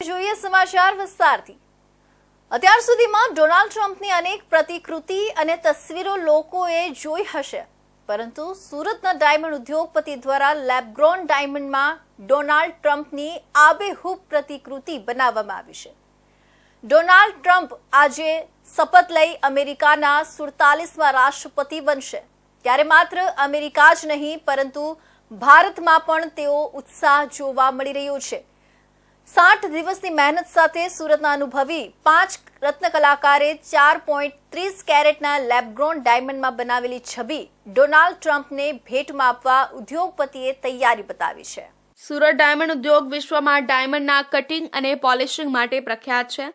જોઈએ સમાચાર વિસ્તારથી। અત્યાર સુધીમાં ડોનાલ્ડ ટ્રમ્પની અનેક પ્રતિકૃતિ અને તસવીરો લોકોએ જોઈ હશે, પરંતુ સુરતના ડાયમંડ ઉદ્યોગપતિ દ્વારા લેબ-ગ્રોન ડાયમંડમાં ડોનાલ્ડ ટ્રમ્પની આબેહૂબ પ્રતિકૃતિ બનાવવામાં આવી છે। ડોનાલ્ડ ટ્રમ્પ આજે શપથ લઈ અમેરિકાના 47મા રાષ્ટ્રપતિ બનશે, ત્યારે માત્ર અમેરિકા જ નહીં પરંતુ ભારતમાં પણ તેઓ ઉત્સાહ જોવા મળી રહ્યો છે। 60 દિવસની મહેનત સાથે સુરતના અનુભવી 5 રત્ન કલાકારે 4.30 કેરેટના લેબ-ગ્રોન ડાયમંડમાં બનાવેલી છબી ડોનાલ્ડ ટ્રમ્પને ભેટમાં આપવા ઉદ્યોગપતિએ તૈયારી બતાવી છે। સુરત ડાયમંડ ઉદ્યોગ વિશ્વમાં ડાયમંડના કટિંગ અને પોલિશિંગ માટે પ્રખ્યાત છે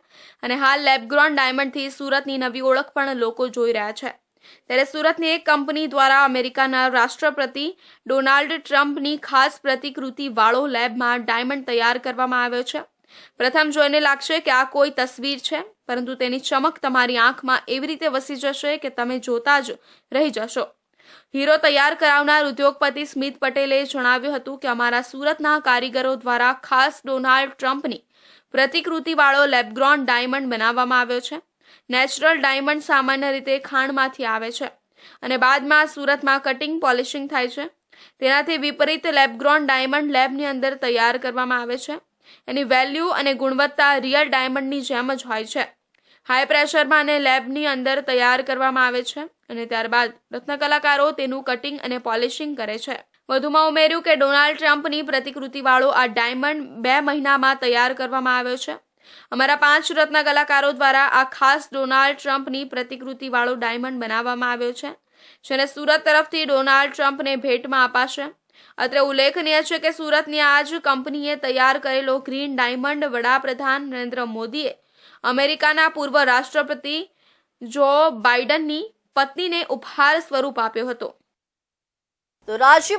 અને હાલ લેબ-ગ્રોન ડાયમંડથી સુરતની નવી ઓળખ પણ લોકો જોઈ રહ્યા છે। ત્યારે સુરતની એક કંપની દ્વારા અમેરિકાના રાષ્ટ્રપતિ ડોનાલ્ડ ટ્રમ્પની ખાસ પ્રતિકૃતિ વાળો લેબમાં ડાયમંડ તૈયાર કરવામાં આવ્યો છે। પ્રથમ જોઈને લાગશે કે આ કોઈ તસવીર છે, પરંતુ તેની ચમક તમારી આંખમાં એવી રીતે વસી જશે કે તમે જોતા જ રહી જશો। હીરો તૈયાર કરાવનાર ઉદ્યોગપતિ સ્મિત પટેલે જણાવ્યું હતું કે અમારા સુરતના કારીગરો દ્વારા ખાસ ડોનાલ્ડ ટ્રમ્પની પ્રતિકૃતિવાળો લેબ-ગ્રોન ડાયમંડ બનાવવામાં આવ્યો છે। નેચરલ ડાયમંડ સામાન્ય રીતે ખાણમાંથી આવે છે અને બાદમાં સુરતમાં કટિંગ પોલિશિંગ થાય છે। તેનાથી વિપરીત લેબ-ગ્રોન ડાયમંડ લેબની અંદર તૈયાર કરવામાં આવે છે। એની વેલ્યુ અને ગુણવત્તા રિયલ ડાયમંડની જેમ જ હોય છે। હાઈ પ્રેશરમાં અને લેબની અંદર તૈયાર કરવામાં આવે છે અને ત્યારબાદ રત્ન કલાકારો તેનું કટિંગ અને પોલિશિંગ કરે છે। વધુમાં ઉમેર્યું કે ડોનાલ્ડ ટ્રમ્પની પ્રતિકૃતિવાળો આ ડાયમંડ 2 મહિનામાં તૈયાર કરવામાં આવ્યો છે। અમારા 5 રત્ન કલાકારો દ્વારા આ ખાસ ડોનાલ્ડ ટ્રમ્પની પ્રતિકૃતિવાળો ડાયમંડ બનાવવામાં આવ્યો છે, જેને સુરત તરફથી ડોનાલ્ડ ટ્રમ્પને ભેટમાં અપાશે। અત્રે ઉલ્લેખનીય છે કે સુરતની આ જ કંપનીએ તૈયાર કરેલો ગ્રીન ડાયમંડ વડાપ્રધાન નરેન્દ્ર મોદીએ અમેરિકાના પૂર્વ રાષ્ટ્રપતિ જો બાઇડનની પત્નીને ઉપહાર સ્વરૂપ આપ્યો હતો। તો રાજ્ય